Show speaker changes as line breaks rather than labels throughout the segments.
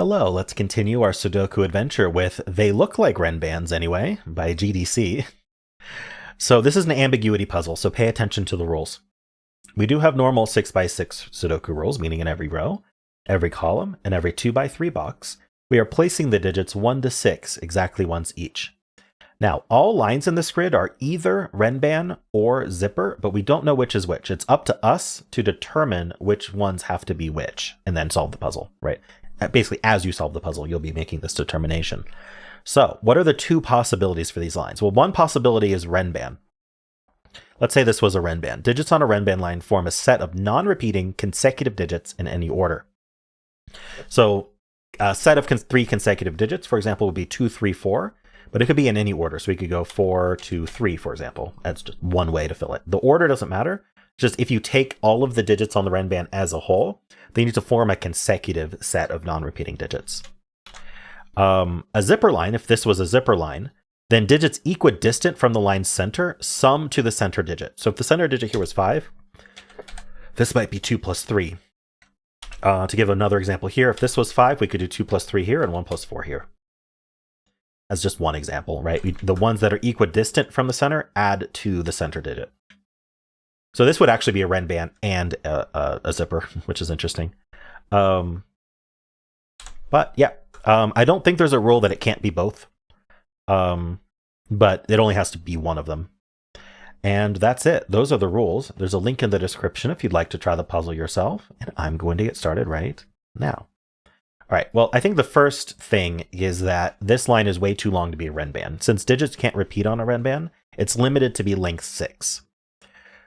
Hello, let's continue our Sudoku adventure with They Look Like Renbans Anyway by GDC. So this is an ambiguity puzzle, so pay attention to the rules. We do have normal 6x6 Sudoku rules, meaning in every row, every column, and every 2x3 box, we are placing the digits 1 to 6 exactly once each. Now, all lines in this grid are either Renban or zipper, but we don't know which is which. It's up to us to determine which ones have to be which, and then solve the puzzle, right? Basically, as you solve the puzzle, you'll be making this determination. So what are the two possibilities for these lines? Well, one possibility is Renban. Let's say this was a Renban. Digits on a Renban line form a set of non-repeating consecutive digits in any order. So a set of 3 consecutive digits, for example, would be 2, 3, 4, but it could be in any order. So we could go 4, 2, 3, for example. That's just one way to fill it. The order doesn't matter. Just if you take all of the digits on the Renban as a whole, they need to form a consecutive set of non-repeating digits. A zipper line, if this was a zipper line, then digits equidistant from the line's center sum to the center digit. So if the center digit here was 5, this might be 2 plus 3. To give another example here, if this was 5, we could do 2 plus 3 here and 1 plus 4 here. As just one example, right? The ones that are equidistant from the center add to the center digit. So this would actually be a Renban and a zipper, which is interesting. But yeah, I don't think there's a rule that it can't be both. But it only has to be one of them. And that's it. Those are the rules. There's a link in the description if you'd like to try the puzzle yourself. And I'm going to get started right now. All right, well, I think the first thing is that this line is way too long to be a Renban. Since digits can't repeat on a Renban, it's limited to be length 6.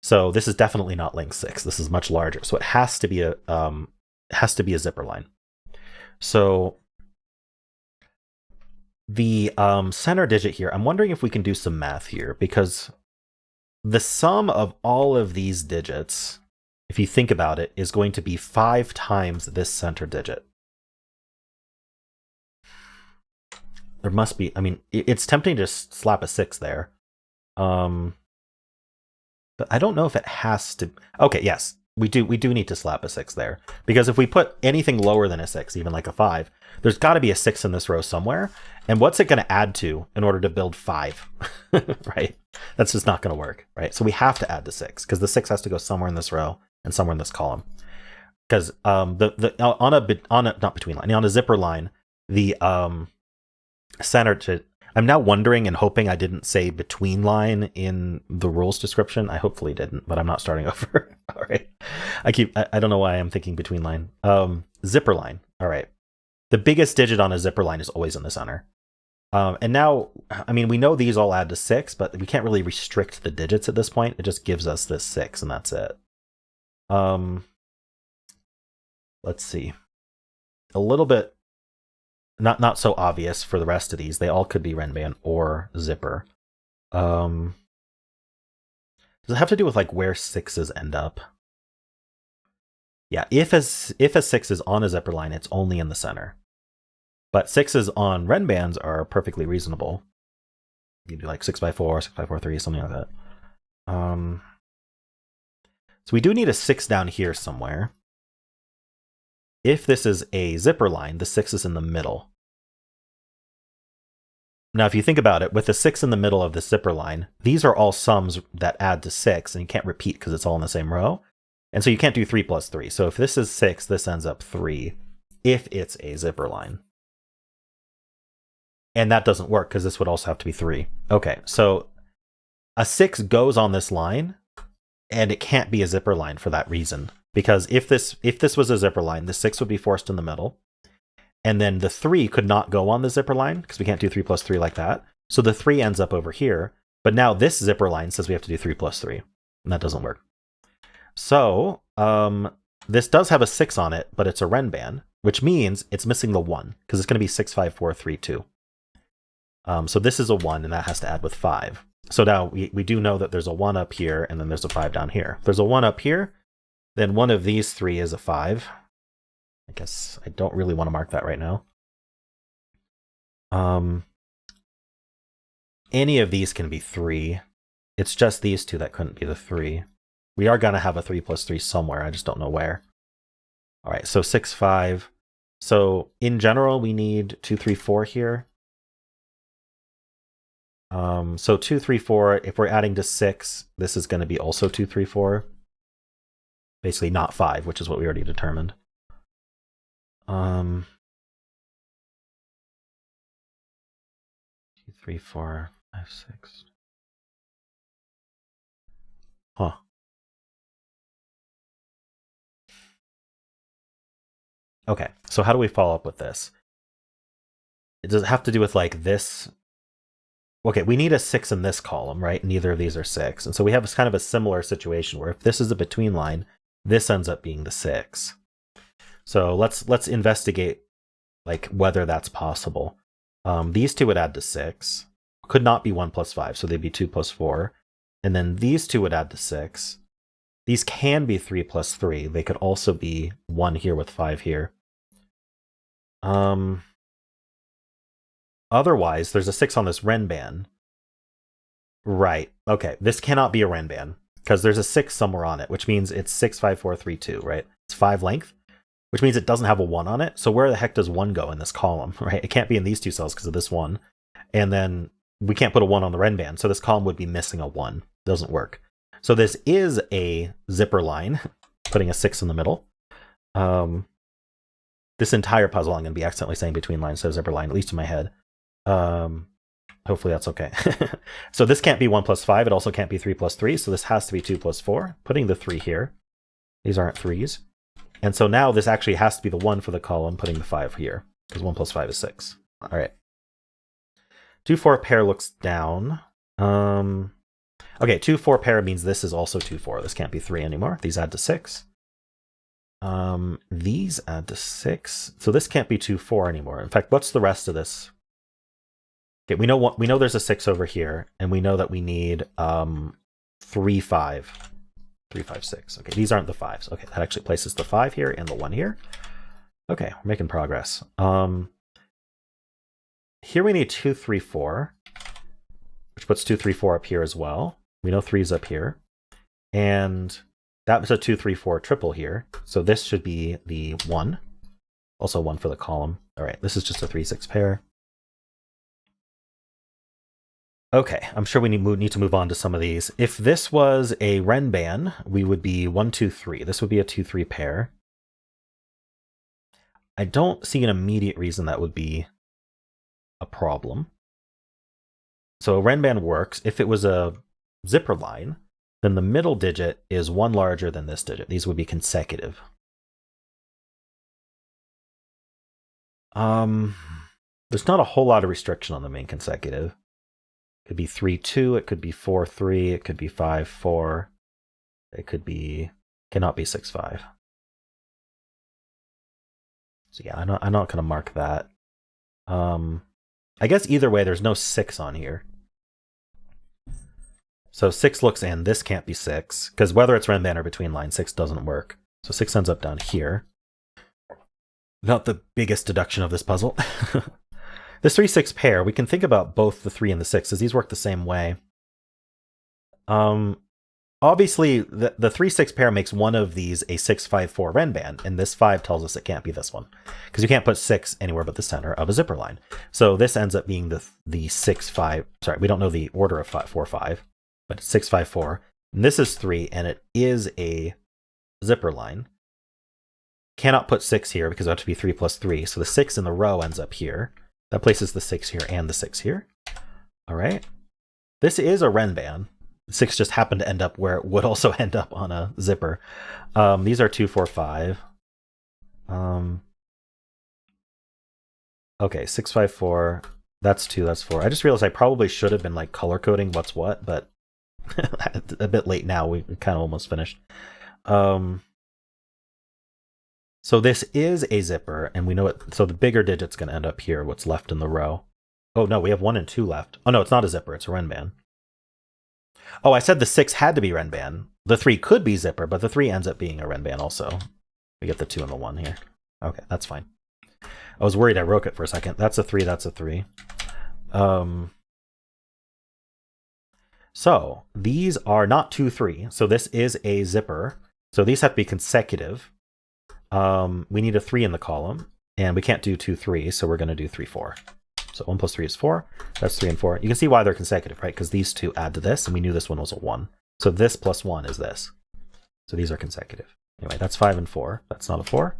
So this is definitely not length 6. This is much larger. So it has to be a zipper line. So the center digit here, I'm wondering if we can do some math here, because the sum of all of these digits, if you think about it, is going to be 5 times this center digit. There must be, I mean, it's tempting to just slap a 6 there. But I don't know if it has to. Okay, yes, we do need to slap a 6 there, because if we put anything lower than a 6, even like a 5, there's got to be a 6 in this row somewhere. And what's it going to add to in order to build 5? Right? That's just not going to work, right? So we have to add the 6, because the 6 has to go somewhere in this row and somewhere in this column. Because on a zipper line, the center to. I'm now wondering and hoping I didn't say between line in the rules description. I hopefully didn't, but I'm not starting over. All right. I don't know why I'm thinking between line. Zipper line. All right. The biggest digit on a zipper line is always in the center. And now, I mean, we know these all add to 6, but we can't really restrict the digits at this point. It just gives us this 6 and that's it. Let's see. A little bit not so obvious for the rest of these. They all could be Renban or zipper. Does it have to do with like where 6s end up? Yeah, if a 6 is on a zipper line, it's only in the center. But 6s on Renbans are perfectly reasonable. You do like 6x4, 6x4, 3, something like that. So we do need a 6 down here somewhere. If this is a zipper line, the 6 is in the middle. Now, if you think about it, with the 6 in the middle of the zipper line, these are all sums that add to 6, and you can't repeat because it's all in the same row. And so you can't do 3 plus 3. So if this is 6, this ends up 3, if it's a zipper line. And that doesn't work because this would also have to be 3. Okay, so a 6 goes on this line, and it can't be a zipper line for that reason. Because if this was a zipper line, the 6 would be forced in the middle. And then the 3 could not go on the zipper line because we can't do 3 plus 3 like that. So the 3 ends up over here. But now this zipper line says we have to do 3 plus 3. And that doesn't work. So this does have a 6 on it, but it's a Renban, which means it's missing the 1 because it's going to be 6, 5, 4, 3, 2. So this is a 1, and that has to add with 5. So now we do know that there's a 1 up here, and then there's a 5 down here. If there's a 1 up here, then one of these 3 is a 5. I guess I don't really want to mark that right now. Any of these can be 3. It's just these 2 that couldn't be the 3. We are going to have a 3 plus 3 somewhere. I just don't know where. All right, so 6, 5. So in general, we need 2, 3, 4 here. So 2, 3, 4, if we're adding to 6, this is going to be also 2, 3, 4. Basically not 5, which is what we already determined. 2, 3, 4, 5, 6. Huh. Okay, so how do we follow up with this? Does it have to do with like this? Okay, we need a 6 in this column, right? Neither of these are 6. And so we have kind of a similar situation where if this is a between line, this ends up being the 6. So let's investigate like whether that's possible. These two would add to 6. Could not be 1 plus 5, so they'd be 2 plus 4. And then these two would add to 6. These can be 3 plus 3. They could also be 1 here with 5 here. Otherwise, there's a 6 on this Renban. Right. Okay. This cannot be a Renban because there's a 6 somewhere on it, which means it's 6, 5, 4, 3, 2, right? It's 5 length, which means it doesn't have a 1 on it. So where the heck does 1 go in this column, right? It can't be in these two cells because of this 1. And then we can't put a 1 on the Renban. So this column would be missing a 1. Doesn't work. So this is a zipper line, putting a 6 in the middle. This entire puzzle I'm going to be accidentally saying between lines instead of zipper line, at least in my head. Hopefully that's okay. So this can't be 1 plus 5. It also can't be 3 plus 3. So this has to be 2 plus 4. Putting the 3 here. These aren't 3s. And so now this actually has to be the 1 for the column, putting the 5 here. Because 1 plus 5 is 6. All right. 2, 4 pair looks down. Okay, 2, 4 pair means this is also 2, 4. This can't be 3 anymore. These add to 6. These add to 6. So this can't be 2, 4 anymore. In fact, what's the rest of this? Okay, we know there's a 6 over here, and we know that we need 3, 5. 3, 5, 6. Okay, these aren't the 5s. Okay, that actually places the 5 here and the 1 here. Okay, we're making progress. Here we need 2, 3, 4, which puts 2, 3, 4 up here as well. We know 3's up here. And that was a 2, 3, 4 triple here. So this should be the 1. Also 1 for the column. All right, this is just a 3, 6 pair. Okay, I'm sure we need to move on to some of these. If this was a Renban, we would be 1, 2, 3. This would be a 2, 3 pair. I don't see an immediate reason that would be a problem. So a Renban works. If it was a zipper line, then the middle digit is 1 larger than this digit. These would be consecutive. There's not a whole lot of restriction on them being consecutive. It could be 3, 2, it could be 4, 3, it could be 5, 4. It could be, cannot be 6, 5. So yeah, I'm not going to mark that. I guess either way, there's no 6 on here. So 6 looks in. This can't be 6, because whether it's Renban or between line, 6 doesn't work. So 6 ends up down here. Not the biggest deduction of this puzzle. This 3, 6 pair, we can think about both the 3 and the 6, as these work the same way. Obviously, the 3, 6 pair makes one of these a 6, 5, 4 Renban, and this 5 tells us it can't be this one, because you can't put 6 anywhere but the center of a zipper line. So this ends up being the 6, 5. Sorry, we don't know the order of 5, 4, 5, but 6, 5, 4. And this is 3, and it is a zipper line. Cannot put 6 here because it has to be 3 plus 3. So the 6 in the row ends up here. That places the 6 here and the 6 here. All right. This is a Renban. 6 just happened to end up where it would also end up on a zipper. These are 2, 4, 5. Okay, 6, 5, 4. That's 2, that's 4. I just realized I probably should have been like color coding what's what, but a bit late now. We kind of almost finished. So this is a zipper, and we know it. So the bigger digit's going to end up here, what's left in the row. Oh, no, we have 1 and 2 left. Oh, no, it's not a zipper. It's a Renban. Oh, I said the 6 had to be Renban. The 3 could be zipper, but the 3 ends up being a Renban also. We get the 2 and the 1 here. Okay, that's fine. I was worried I broke it for a second. That's a 3, that's a 3. So these are not 2, 3. So this is a zipper. So these have to be consecutive. We need a 3 in the column. And we can't do 2, 3, so we're going to do 3, 4. So 1 plus 3 is 4. That's 3 and 4. You can see why they're consecutive, right? Because these two add to this, and we knew this one was a 1. So this plus 1 is this. So these are consecutive. Anyway, that's 5 and 4. That's not a 4.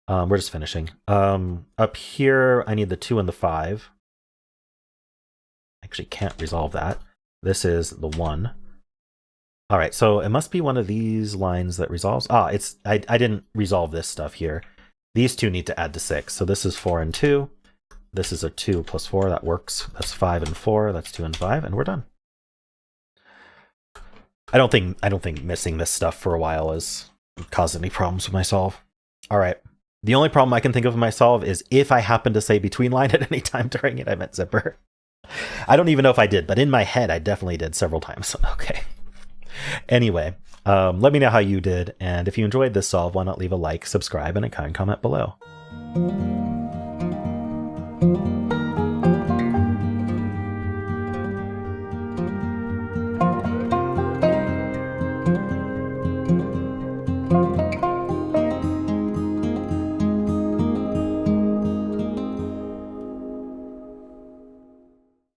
We're just finishing. Up here, I need the 2 and the 5. Actually can't resolve that. This is the 1. All right, so it must be one of these lines that resolves. I didn't resolve this stuff here. These two need to add to 6. So this is 4 and 2. This is a 2 plus 4. That works. That's 5 and 4. That's 2 and 5, and we're done. I don't think missing this stuff for a while is causing any problems with my solve. All right. The only problem I can think of in my solve is if I happen to say between line at any time during it, I meant zipper. I don't even know if I did, but in my head, I definitely did several times. Okay. Anyway, let me know how you did. And if you enjoyed this solve, why not leave a like, subscribe, and a kind comment below.